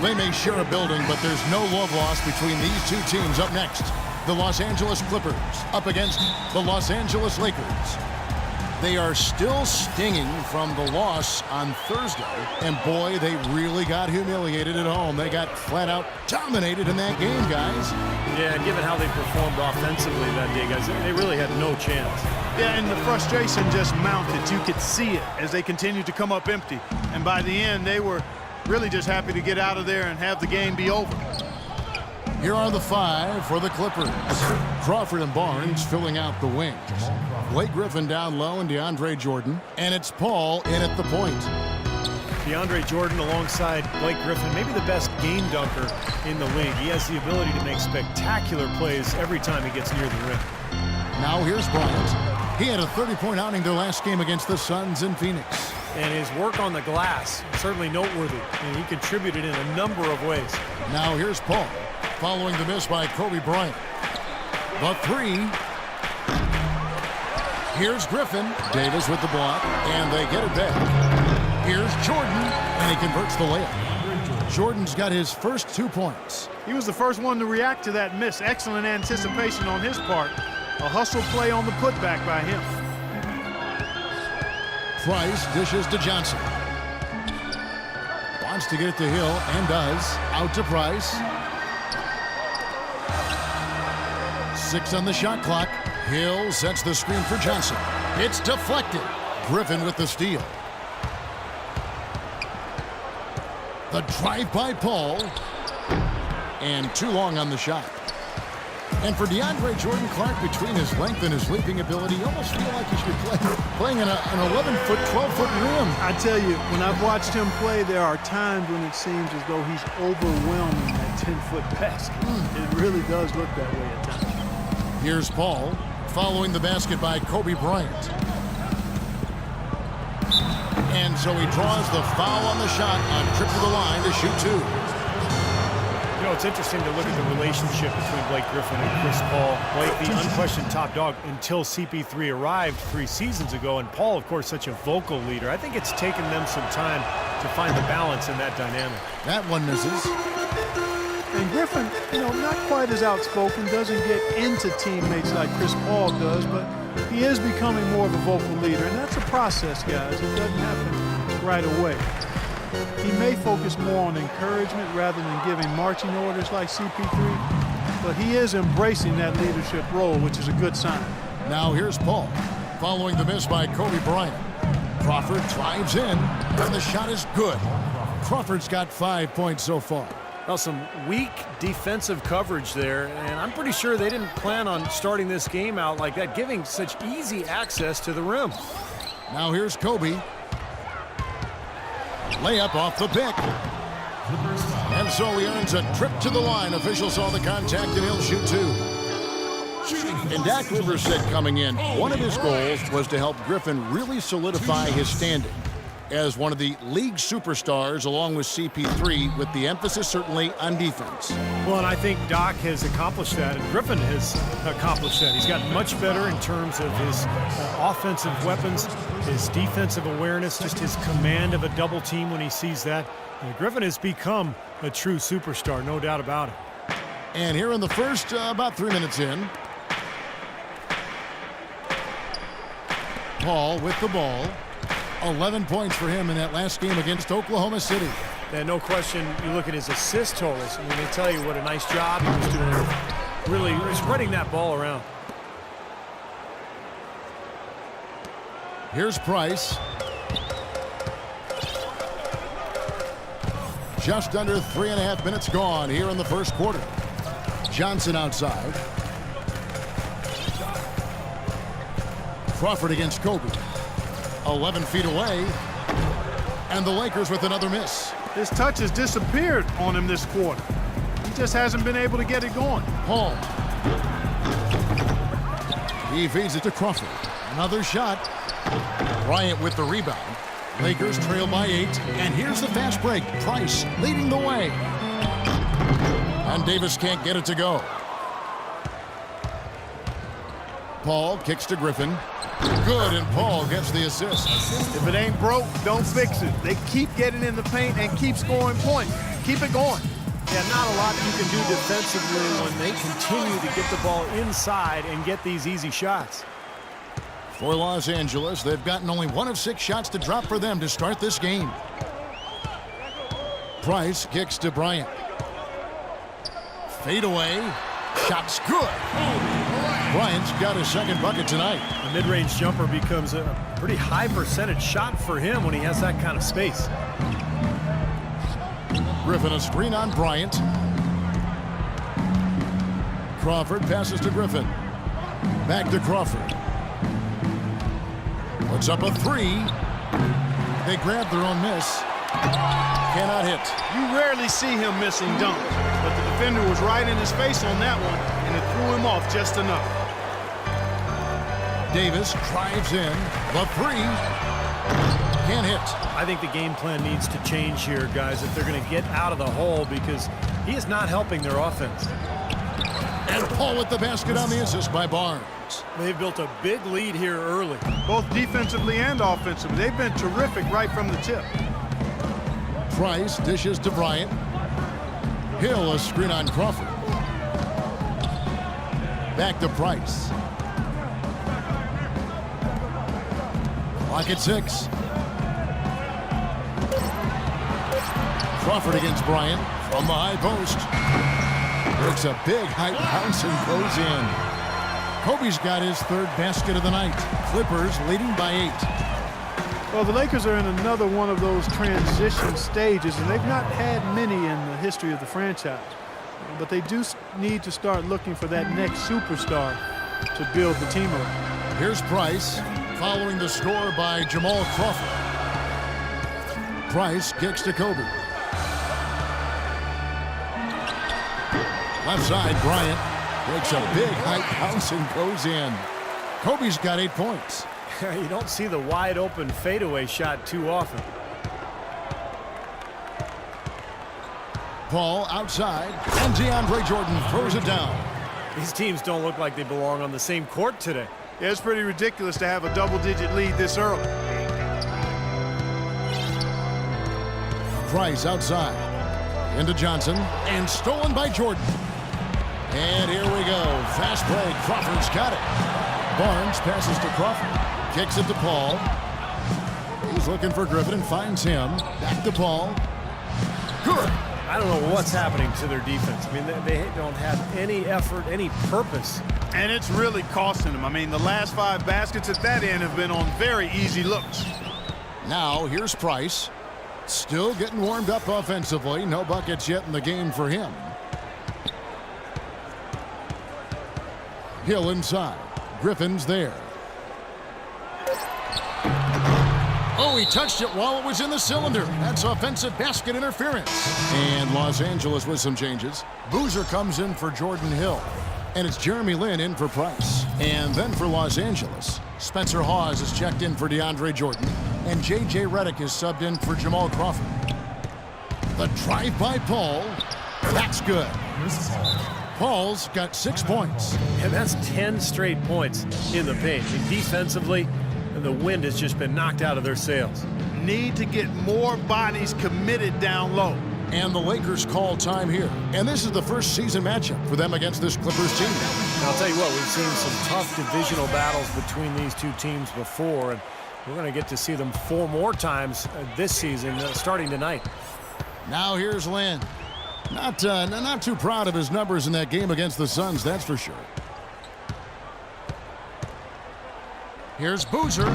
Well, they may share a building, but there's no love lost between these two teams. Up next, the Los Angeles Clippers up against the Los Angeles Lakers. They are still stinging from the loss on Thursday. And boy, they really got humiliated at home. They got flat out dominated in that game, guys. Yeah, given how they performed offensively that day, guys, they really had no chance. Yeah, and the frustration just mounted. You could see it as they continued to come up empty. And by the end, they were really just happy to get out of there and have the game be over. Here are the five for the Clippers. Crawford and Barnes filling out the wings. Blake Griffin down low and DeAndre Jordan. And it's Paul in at the point. DeAndre Jordan alongside Blake Griffin, maybe the best game dunker in the league. He has the ability to make spectacular plays every time he gets near the rim. Now here's Bryant. He had a 30-point outing their last game against the Suns in Phoenix. And his work on the glass, certainly noteworthy. And he contributed in a number of ways. Now here's Paul, following the miss by Kobe Bryant. The three. Here's Griffin. Davis with the block, and they get it back. Here's Jordan, and he converts the layup. Jordan's got his first 2 points. He was the first one to react to that miss. Excellent anticipation on his part. A hustle play on the putback by him. Price dishes to Johnson. Wants to get it to Hill, and does. Out to Price. 6 on the shot clock. Hill sets the screen for Johnson. It's deflected. Griffin with the steal. The drive by Paul. And too long on the shot. And for DeAndre Jordan, Clark, between his length and his leaping ability, you almost feel like he should be playing in an 11-foot, 12-foot rim. I tell you, when I've watched him play, there are times when it seems as though he's overwhelming that 10-foot basket. It really does look that way at times. Here's Paul, following the basket by Kobe Bryant. And so he draws the foul on the shot on trip to the line to shoot 2. You know, it's interesting to look at the relationship between Blake Griffin and Chris Paul. Blake, the unquestioned top dog until CP3 arrived 3 seasons ago, and Paul, of course, such a vocal leader. I think it's taken them some time to find the balance in that dynamic. That one misses. And Griffin, you know, not quite as outspoken, doesn't get into teammates like Chris Paul does, but he is becoming more of a vocal leader, and that's a process, guys. It doesn't happen right away. He may focus more on encouragement rather than giving marching orders like CP3, but he is embracing that leadership role, which is a good sign. Now here's Paul, following the miss by Kobe Bryant. Crawford drives in, and the shot is good. Crawford's got 5 points so far. Well, some weak defensive coverage there, and I'm pretty sure they didn't plan on starting this game out like that, giving such easy access to the rim. Now here's Kobe. Layup off the pick. And so he earns a trip to the line. Officials saw the contact, and he'll shoot 2. And Doc Rivers said coming in, one of his goals was to help Griffin really solidify his standing as one of the league superstars along with CP3, with the emphasis certainly on defense. Well, and I think Doc has accomplished that, and Griffin has accomplished that. He's gotten much better in terms of his offensive weapons, his defensive awareness, just his command of a double team when he sees that. And Griffin has become a true superstar, no doubt about it. And here in the first, about 3 minutes in, Paul with the ball. 11 points for him in that last game against Oklahoma City. And no question, you look at his assist totals, and they tell you what a nice job he was doing, really spreading that ball around. Here's Price. Just under 3.5 minutes gone here in the first quarter. Johnson outside. Crawford against Kobe. 11 feet away, and the Lakers with another miss. His touch has disappeared on him this quarter. He just hasn't been able to get it going. Paul. He feeds it to Crawford. Another shot. Bryant with the rebound. Lakers trail by 8, and here's the fast break. Price leading the way. And Davis can't get it to go. Paul kicks to Griffin. Good, and Paul gets the assist. If it ain't broke, don't fix it. They keep getting in the paint and keep scoring points. Keep it going. Yeah, not a lot you can do defensively when they continue to get the ball inside and get these easy shots. For Los Angeles, they've gotten only 1 of 6 shots to drop for them to start this game. Price kicks to Bryant. Fade away. Shot's good. Bryant's got his second bucket tonight. The mid-range jumper becomes a pretty high percentage shot for him when he has that kind of space. Griffin a screen on Bryant. Crawford passes to Griffin. Back to Crawford. Puts up a 3. They grab their own miss. Cannot hit. You rarely see him missing dunks, but the defender was right in his face on that one, and it threw him off just enough. Davis drives in. The 3. Can't hit. I think the game plan needs to change here, guys, if they're going to get out of the hole, because he is not helping their offense. And Paul with the basket on the assist by Barnes. They've built a big lead here early. Both defensively and offensively. They've been terrific right from the tip. Price dishes to Bryant. Hill a screen on Crawford. Back to Price. Clock at 6. Crawford against Bryant from the high post. Works a big high bounce and goes in. Kobe's got his 3rd basket of the night. Clippers leading by 8. Well, the Lakers are in another one of those transition stages, and they've not had many in the history of the franchise. But they do need to start looking for that next superstar to build the team around. Here's Price, following the score by Jamal Crawford. Price kicks to Kobe. Left side, Bryant breaks a big high bounce and goes in. Kobe's got 8 points. You don't see the wide open fadeaway shot too often. Paul outside, and DeAndre Jordan throws it down. These teams don't look like they belong on the same court today. Yeah, it's pretty ridiculous to have a double-digit lead this early. Price outside. Into Johnson, and stolen by Jordan. And here we go. Fast break. Crawford's got it. Barnes passes to Crawford. Kicks it to Paul. He's looking for Griffin and finds him. Back to Paul. Good. I don't know what's happening to their defense. I mean, they don't have any effort, any purpose. And it's really costing them. I mean, the last 5 baskets at that end have been on very easy looks. Now, here's Price. Still getting warmed up offensively. No buckets yet in the game for him. Hill inside. Griffin's there. Oh, he touched it while it was in the cylinder. That's offensive basket interference. And Los Angeles with some changes. Boozer comes in for Jordan Hill. And it's Jeremy Lin in for Price. And then for Los Angeles, Spencer Hawes is checked in for DeAndre Jordan. And J.J. Redick is subbed in for Jamal Crawford. The drive by Paul. That's good. Paul's got 6 points. And that's 10 straight points in the paint. And defensively, the wind has just been knocked out of their sails. Need to get more bodies committed down low. And the Lakers call time here. And this is the first season matchup for them against this Clippers team. And I'll tell you what, we've seen some tough divisional battles between these two teams before, and we're going to get to see them 4 more times this season, starting tonight. Now here's Lin. Not too proud of his numbers in that game against the Suns, that's for sure. Here's Boozer.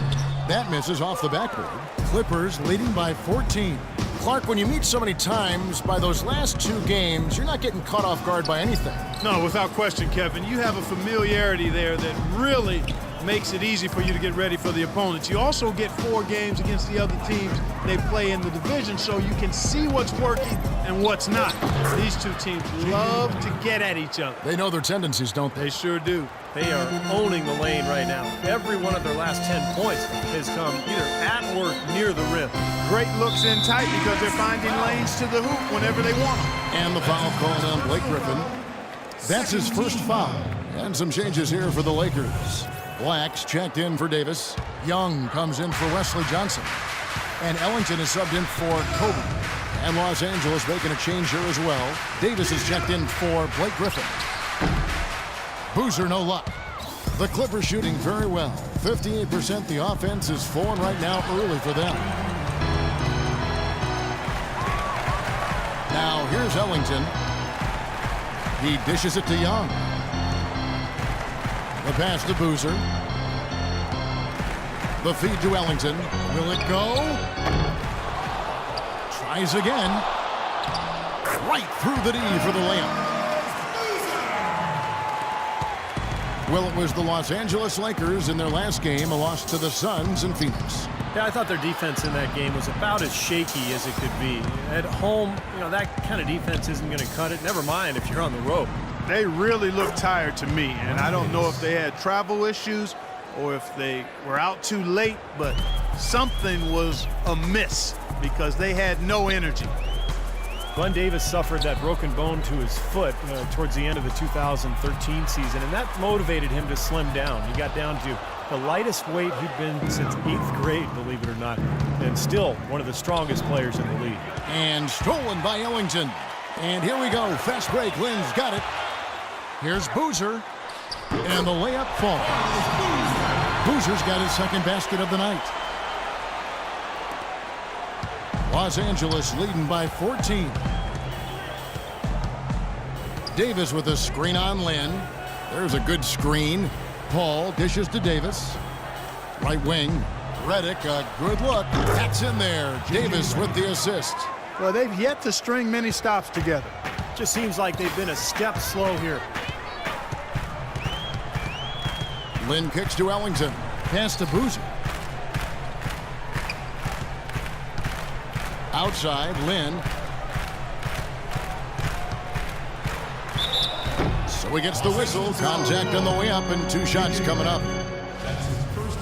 That misses off the backboard. Clippers leading by 14. Clark, when you meet so many times, by those last 2 games, you're not getting caught off guard by anything. No, without question, Kevin. You have a familiarity there that really makes it easy for you to get ready for the opponents. You also get 4 games against the other teams they play in the division, so you can see what's working and what's not. These 2 teams love to get at each other. They know their tendencies, don't they? They sure do. They are owning the lane right now. Every one of their last 10 points has come either at or near the rim. Great looks in tight because they're finding lanes to the hoop whenever they want them. And the foul called on Blake Griffin. That's his first foul. And some changes here for the Lakers. Black's checked in for Davis. Young comes in for Wesley Johnson. And Ellington is subbed in for Kobe. And Los Angeles making a change here as well. Davis is checked in for Blake Griffin. Boozer, no luck. The Clippers shooting very well. 58%. The offense is flowing right now early for them. Now here's Ellington. He dishes it to Young. The pass to Boozer. The feed to Ellington. Will it go? Tries again. Right through the D for the layup. Well, it was the Los Angeles Lakers in their last game, a loss to the Suns in Phoenix. Yeah, I thought their defense in that game was about as shaky as it could be. At home, that kind of defense isn't going to cut it. Never mind if you're on the road. They really looked tired to me, and I don't know if they had travel issues or if they were out too late, but something was amiss because they had no energy. Glenn Davis suffered that broken bone to his foot towards the end of the 2013 season, and that motivated him to slim down. He got down to the lightest weight he'd been since 8th grade, believe it or not, and still one of the strongest players in the league. And stolen by Ellington. And here we go. Fast break. Lynn's got it. Here's Boozer. And the layup falls. Boozer's got his second basket of the night. Los Angeles leading by 14. Davis with a screen on Lynn. There's a good screen. Paul dishes to Davis. Right wing. Redick, a good look. That's in there. Davis with the assist. Well, they've yet to string many stops together. Just seems like they've been a step slow here. Lynn kicks to Ellington. Pass to Boozer. Outside, Lynn. So he gets the whistle. Contact on the way up and 2 shots coming up.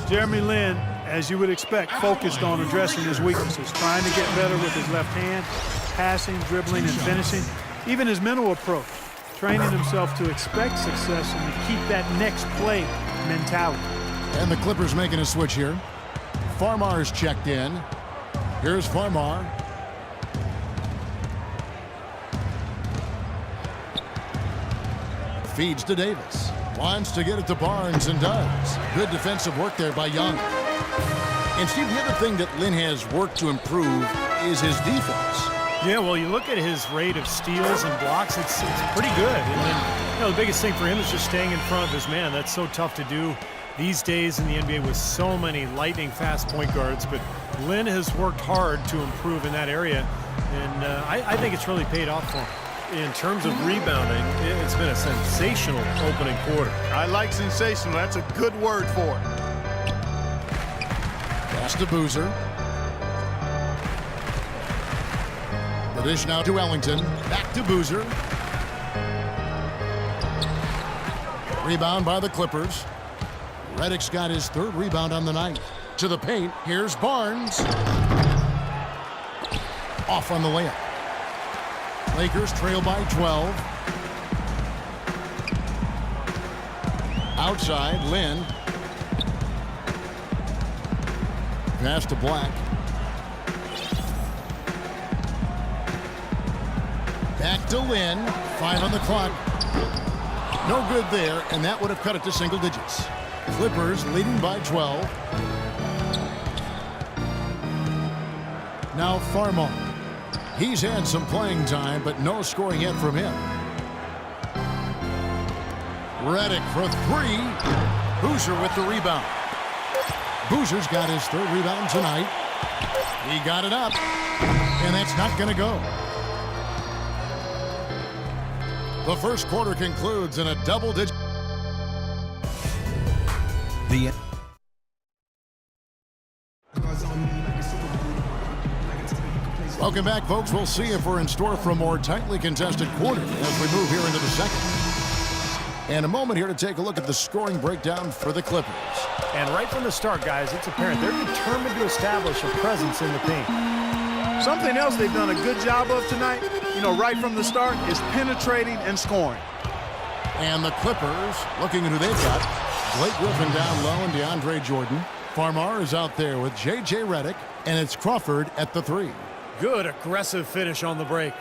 Jeremy Lin, as you would expect, focused on addressing his weaknesses, trying to get better with his left hand, passing, dribbling, and finishing. Even his mental approach, training himself to expect success and to keep that next play mentality. And the Clippers making a switch here. Farmar's checked in. Here's Farmar. Feeds to Davis. Wants to get it to Barnes and does. Good defensive work there by Young. And Steve, the other thing that Lynn has worked to improve is his defense. Yeah, well, you look at his rate of steals and blocks, it's pretty good. And then, the biggest thing for him is just staying in front of his man. That's so tough to do these days in the NBA with so many lightning-fast point guards. But Lynn has worked hard to improve in that area, and I think it's really paid off for him. In terms of rebounding, it's been a sensational opening quarter. I like sensational. That's a good word for it. Pass to Boozer. The dish now to Ellington. Back to Boozer. Rebound by the Clippers. Redick's got his 3rd rebound on the night. To the paint. Here's Barnes. Off on the layup. Lakers trail by 12. Outside, Lynn. Pass to Black. Back to Lynn. 5 on the clock. No good there, and that would have cut it to single digits. Clippers leading by 12. Now Farmar. He's had some playing time, but no scoring yet from him. Redick for 3. Boozer with the rebound. Boozer's got his 3rd rebound tonight. He got it up, and that's not going to go. The first quarter concludes in a double-digit. Welcome back, folks. We'll see if we're in store for a more tightly contested quarter as we move here into the second. And a moment here to take a look at the scoring breakdown for the Clippers. And right from the start, guys, it's apparent they're determined to establish a presence in the paint. Something else they've done a good job of tonight, right from the start, is penetrating and scoring. And the Clippers looking at who they've got. Blake Griffin down low and DeAndre Jordan. Farmar is out there with J.J. Redick, and it's Crawford at the 3. Good aggressive finish on the break.